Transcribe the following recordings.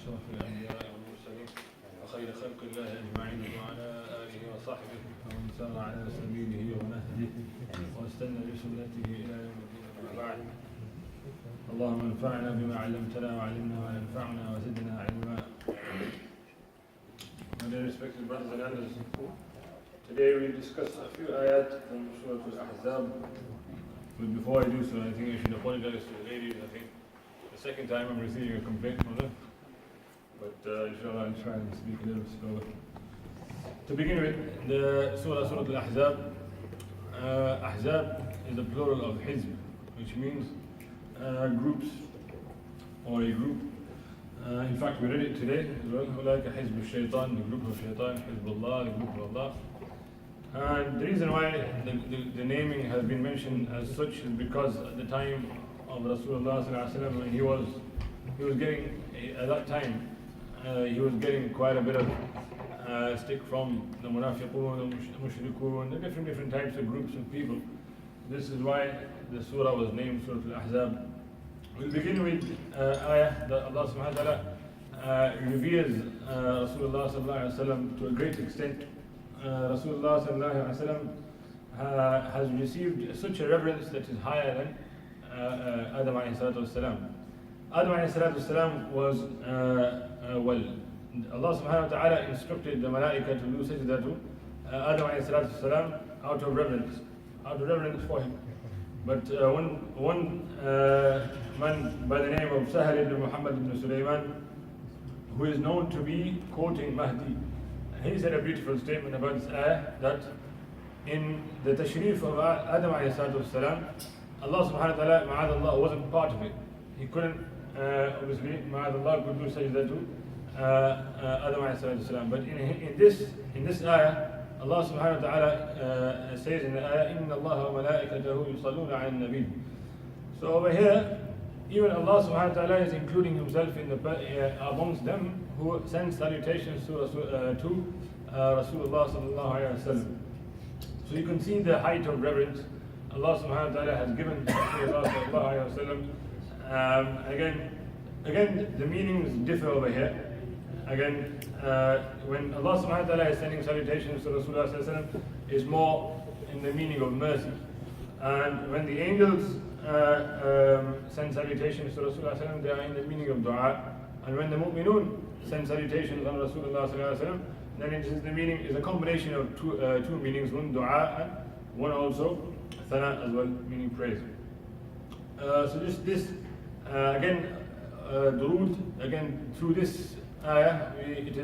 أشرف الأنبياء والمرسلين وخير خلق الله أجمعين وعلى آله وصحبه ومن سار على سبيله ونهجه واستنى بسنته إلى يوم الدين. أما بعد، اللهم انفعنا بما علمتنا وعلمنا ما ينفعنا وزدنا علما. My dear respected brothers and elders, today we discuss a few ayat from Surah Al-Ahzab. But before I do so, I think I should apologize to the ladies. I think the second time I'm receiving a complaint from them. But inshallah, I'll try and speak a little slower. To begin with, the Surah Al-Ahzab. Ahzab is the plural of Hizb, which means groups or a group. In fact, we read it today as well. Like a Hizb al-Shaytan, the group of Shaytan, Hizbullah, the group of Allah. And the reason why the naming has been mentioned as such is because at the time of Rasulullah when he was getting, at that time, he was getting quite a bit of stick from the Munafiqun, the Mushrikun, the different types of groups of people. This is why the surah was named Surah Al-Ahzab. We'll begin with ayah that Allah subhanahu wa ta'ala reveres Rasulullah to a great extent. Rasulullah has received such a reverence that is higher than Adam alayhi salatu wasalam. Adam alayhi salatu wasalam was, Allah subhanahu wa ta'ala instructed the malaika to do sajda to Adam alayhi salatu wasalam out of reverence for him. But one man by the name of Sahal ibn Muhammad ibn Sulaiman, who is known to be quoting Mahdi, he said a beautiful statement about this ayah, that in the tashrif of Adam alayhi salatu wasalam, Allah subhanahu wa ta'ala, ma'adallah, wasn't part of it. He couldn't, obviously, ma'adallah could do sajda to Adam alayhi salatu wasalam. But in this ayah, Allah subhanahu wa ta'ala says in the ayah, إِنَّ اللَّهَ وَمَلَائِكَتَهُ يُصَلُّونَ عَلَى النَّبِيِّ. So over here, even Allah subhanahu wa ta'ala is including himself in amongst them who send salutations to Rasulullah sallallahu alayhi wa sallam. So you can see the height of reverence Allah subhanahu wa ta'ala has given Rasulullah sallallahu alayhi wa sallam. Again, the meanings differ over here. Again, when Allah subhanahu wa ta'ala is sending salutations to Rasulullah sallallahu alayhi wa sallam, is more in the meaning of mercy. And when the angels send salutations to Rasulullah sallallahu alayhi wa sallam, they are in the meaning of dua. And when the mu'minun send salutations on Rasulullah sallallahu alayhi wa sallam, then it is the meaning is a combination of two meanings, one dua and one also thana as well, meaning praise. So this again, durood, again through this ayah, it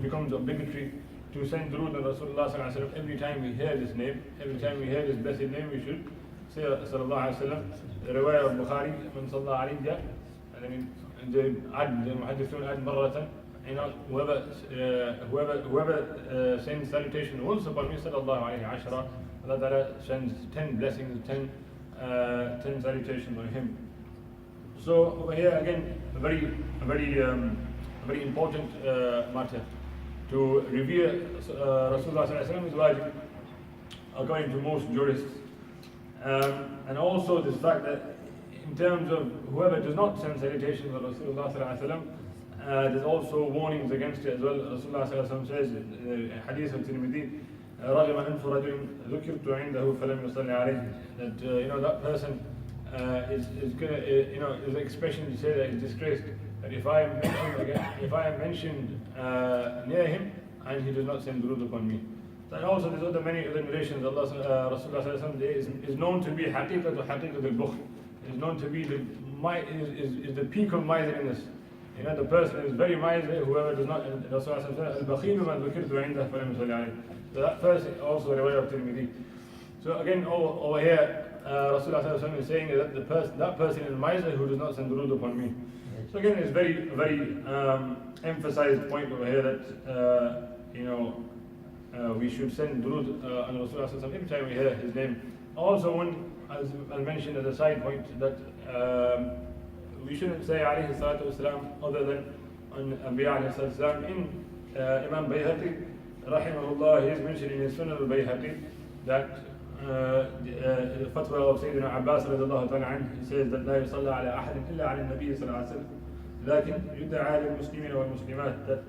becomes obligatory to send durood on Rasulullah sallallahu alaihi wasallam. Every time we hear this name, every time we hear this blessed name, we should say sallallahu alaihi wasallam. The riwayah of Bukhari, man sallallahu alayhi, and I mean the muhaddithun add marratan. You know, whoever sends salutation once upon me, sallallahu alayhi ashra, Allah Ta'ala sends 10 blessings, 10 salutations on him. So over here again, a very important matter. To revere Rasulullah sallallahu alaihi wasallam is wajib, according to most jurists. And also this fact that in terms of whoever does not send salutations on Rasulullah sallallahu alaihi wasallam, there's also warnings against it as well. Rasulullah sallallahu alaihi wasallam says, hadith of Tirmidhi, رَغِمَ أَنْفُ رَجُلٍ ذُكِرْتُ عِنْدَهُ فَلَمْ يُصَلِّ عَلَيْهِ. That that person is gonna, is an expression to say that he's disgraced. That if I am mentioned near him and he does not send durood upon me. And also there's many other narrations. Rasulullah sallallahu alaihi wasallam is known to be haqiqat al-bukhl. Is known to be the peak of miserliness. The person is very miserly, whoever does not, Rasulullah says, al-bakhilu man dhukirtu indah falam yusalli alayhi. So that person also riwayah of Tirmidhi. So again, over here, Rasulullah is saying that that person is miserly who does not send durood upon me. So again, it's very emphasized point over here that, we should send durood on Rasulullah every time we hear his name. Also, one, as I mentioned as a side point, that we shouldn't say alayhi salatu wasalam other than on Anbiya alayhi salatu wasalam. In Imam Bayhaqi, rahimahullah, he is mentioned in his Sunan al-Bayhaqi that the fatwa of Sayyidina Abbas radiallahu ta'ala anhu, he says that لا يصلى على أحد إلا على النبي صلى الله عليه وسلم. لكن يدعى للمسلمين والمسلمات that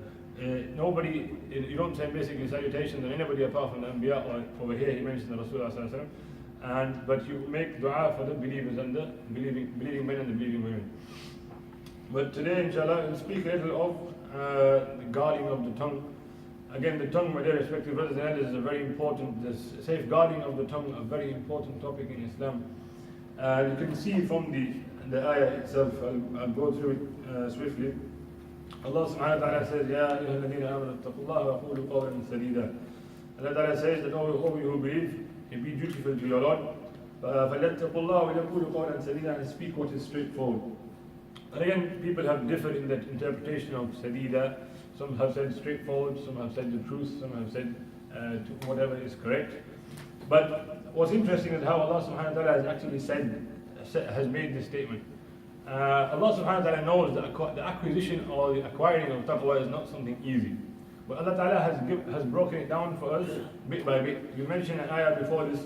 nobody, you don't send basically salutations on anybody apart from the Anbiya, or over here he mentions the Rasulullah sallallahu alaihi wasallam, but you make dua for the believers and the believing men and the believing women. But today, inshallah, we'll speak a little of the guarding of the tongue. Again, the tongue, my dear respective brothers and elders, is a very important, the safeguarding of the tongue, a very important topic in Islam. You can see from the ayah itself, I'll go through it swiftly. Allah subhanahu wa ta'ala says, Ya ayyuha alladhina amanu ittaqullaha wa qulu qawlan sadida. Allah ta'ala says that all you who believe, be dutiful to your Lord. فَلْيَتَّقُوا اللَّهَ وَيَقُولُوا قَوْلًا سَدِيدًا, and speak what is straightforward. And again, people have differed in that interpretation of sadida. Some have said straightforward, some have said the truth, some have said whatever is correct. But what's interesting is how Allah subhanahu wa ta'ala has actually has made this statement. Allah subhanahu wa ta'ala knows that the acquisition or the acquiring of taqwa is not something easy. But Allah ta'ala has broken it down for us bit by bit. We mentioned an ayah before this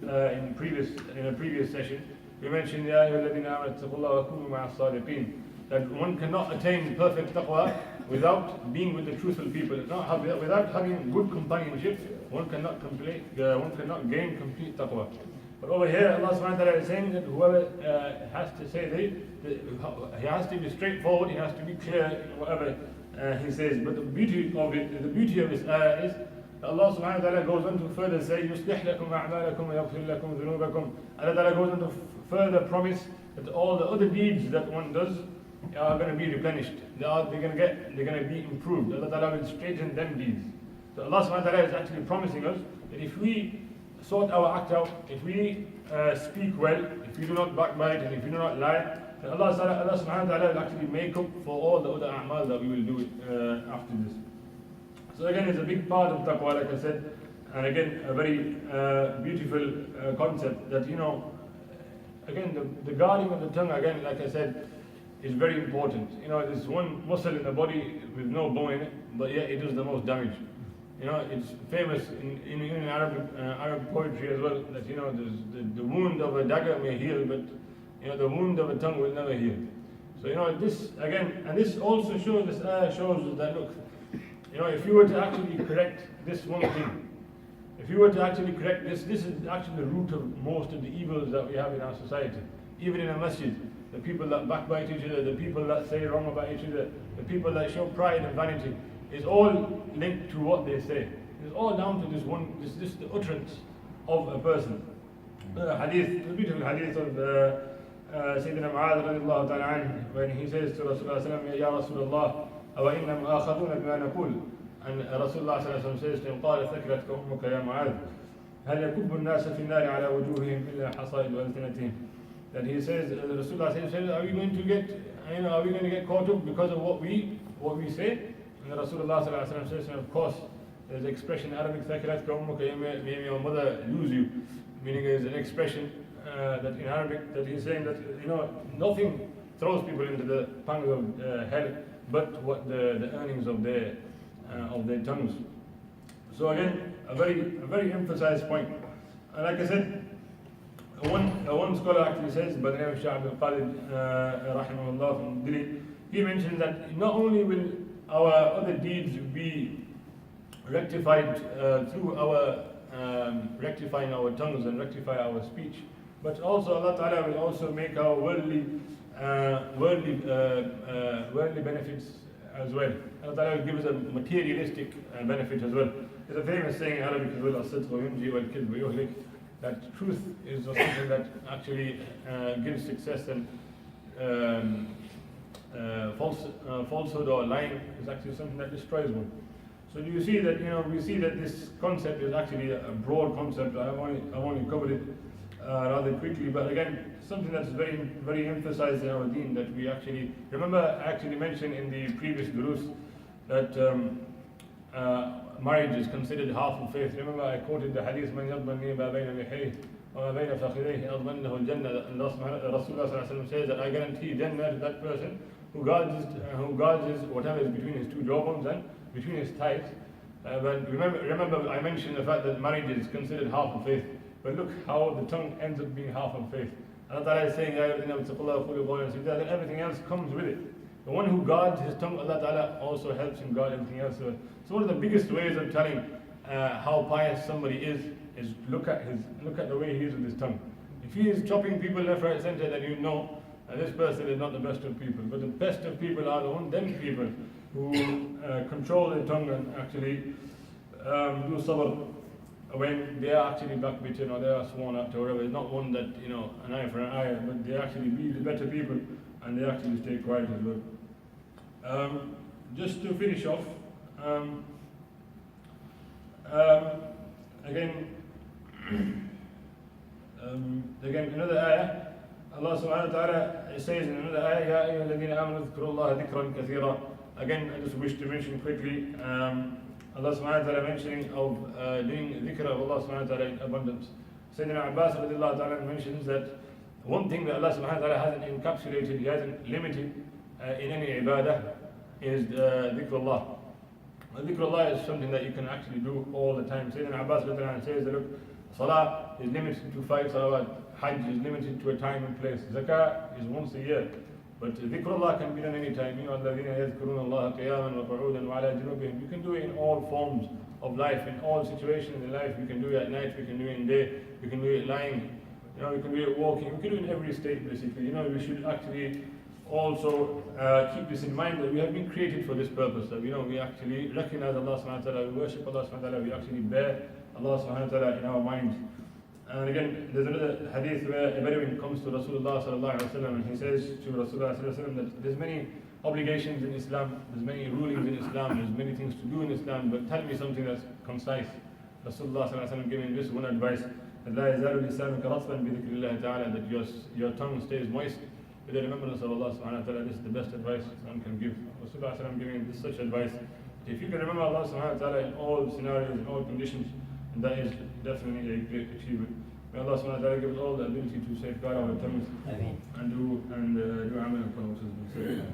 in a previous session. We mentioned Ya ayyuhalladhina amanu ittaqullaha wa kunu ma'as sadiqin, that one cannot attain perfect taqwa without being with the truthful people. Without having good companionship, one cannot gain complete taqwa. But over here, Allah subhanahu wa ta'ala is saying that whoever has to say he has to be straightforward, he has to be clear in whatever he says. But the beauty of this ayah is that Allah subhanahu wa ta'ala goes on to further say, يُصْلِحْ لَكُمْ أَعْمَالَكُمْ وَيَغْفِرْ لَكُمْ ذُنُوبَكُمْ. Allah ta'ala goes on to further promise that all the other deeds that one does are going to be replenished. They're going to be improved. Allah ta'ala will straighten them deeds. So Allah subhanahu wa ta'ala is actually promising us that if we sort our act out, if we speak well, if we do not backbite and if we do not lie, then Allah subhanahu wa ta'ala will actually make up for all the other a'mal that we will do after this. So again, it's a big part of taqwa, like I said, and again, a very beautiful concept that, again, the guarding of the tongue, again, like I said, is very important. There's one muscle in the body with no bone in it, but yet it does the most damage. It's famous in Arab poetry as well that the wound of a dagger may heal, but the wound of a tongue will never heal. So this again, and this also shows that look, if you were to actually correct this one thing, if you were to actually correct this is actually the root of most of the evils that we have in our society. Even in a masjid, the people that backbite each other, the people that say wrong about each other, the people that show pride and vanity, is all linked to what they say. It's all down to this the utterance of a person. The beautiful hadith of Sayyidina Mu'adh radiallahu ta'ala anhu, when he says to Rasulullah sallallahu alayhi wa sallam, Ya Rasulullah, awa inna mu'akhaduna bima naqul. And Rasulullah sallallahu alayhi wa sallam says to him, قال ثكلتك أمك يا معاذ هل يكب الناس في النار على وجوههم إلا حصائد ألسنتهم. That he says, Rasulullah says, are we going to get caught up because of what we say? And Rasulullah sallallahu alayhi wa sallam says, and of course, there's an expression in Arabic, ثكلتك أمك, may your mother lose you. Meaning there's an expression that in Arabic that he's saying that nothing throws people into the pangs of hell but what the earnings of their tongues. So again, a very emphasized point. And like I said, one scholar actually says, by the name of Shah Abdul Qadir rahimahullah from Delhi, he mentioned that not only will our other deeds be rectified through our rectifying our tongues and rectify our speech, but also Allah Ta'ala will also make our worldly benefits as well. Allah Ta'ala will give us a materialistic benefit as well. There's a famous saying in Arabic as well, الصدق ينجي والكذب يهلك, that truth is something that actually gives success, and falsehood or lying is actually something that destroys one. So do you see that we see that this concept is actually a broad concept. I've only covered it rather quickly, but again, something that's very very emphasized in our deen, that we actually remember. I actually mentioned in the previous durus that marriage is considered half of faith. Remember, I quoted the hadith, "Man yadmanni ma bayna lihayhi wa ma bayna fakhidayhi admannahu al-jannah." And Rasulullah sallallahu alaihi wasallam says that I guarantee Jannah to that person who guards whatever is between his two jawbones and between his thighs. But remember, I mentioned the fact that marriage is considered half of faith. But look how the tongue ends up being half of faith. Allah Ta'ala is saying, that everything else comes with it. The one who guards his tongue, Allah Ta'ala also helps him guard everything else. So one of the biggest ways of telling how pious somebody is look at the way he is with his tongue. If he is chopping people left, right, center, then you know this person is not the best of people. But the best of people are them people who control their tongue and actually do sabr when they are actually backbiting or they are sworn at or whatever. It's not one that, an eye for an eye, but they actually be the better people and they actually stay quiet as well. Just to finish off, again, another ayah, Allah subhanahu wa ta'ala says in another ayah, Ya ayyuha alladhina amanu dhkurullaha dhikran kathira. Again, I just wish to mention quickly, Allah subhanahu wa ta'ala mentioning of doing dhikr of Allah subhanahu wa ta'ala in abundance. Sayyidina Abbas radiallahu ta'ala mentions that one thing that Allah subhanahu wa ta'ala hasn't encapsulated, He hasn't limited in any ibadah is dhikrullah. Dhikrullah is something that you can actually do all the time. Sayyidina Abbas radiallahu ta'ala says that look, Salah is limited to 5 salawat, Hajj is limited to a time and place, Zakah is once a year. But dhikrullah can be done any time. الَّذِينَ يَذْكُرُونَ اللَّهَ قِيَامًا وَقُعُودًا وَعَلَى جُنُوبِهِمْ. You can do it in all forms of life, in all situations in life. You can do it at night, we can do it in day, we can do it lying, we can do it walking, we can do it in every state basically. We should actually also keep this in mind that we have been created for this purpose. That we actually recognize Allah subhanahu wa ta'ala, we worship Allah subhanahu wa ta'ala, we actually bear Allah subhanahu wa ta'ala in our minds. And again, there's another hadith where a Bedouin comes to Rasulullah sallallahu alaihi wasallam and he says to Rasulullah sallallahu alaihi wasallam that there's many obligations in Islam, there's many rulings in Islam, there's many things to do in Islam, but tell me something that's concise. Rasulullah sallallahu alaihi wasallam gave him this one advice, that لا يزال لسانك رطبا بذكر الله تعالى, that your tongue stays moist with the remembrance of Allah subhanahu wa ta'ala. This is the best advice one can give. Rasulullah sallallahu alaihi wasallam giving this such advice. If you can remember Allah subhanahu wa ta'ala in all scenarios, in all conditions, and that is definitely a great achievement. May Allah subhanahu wa ta'ala give us all the ability to safeguard our tongues and do amal upon what has been said.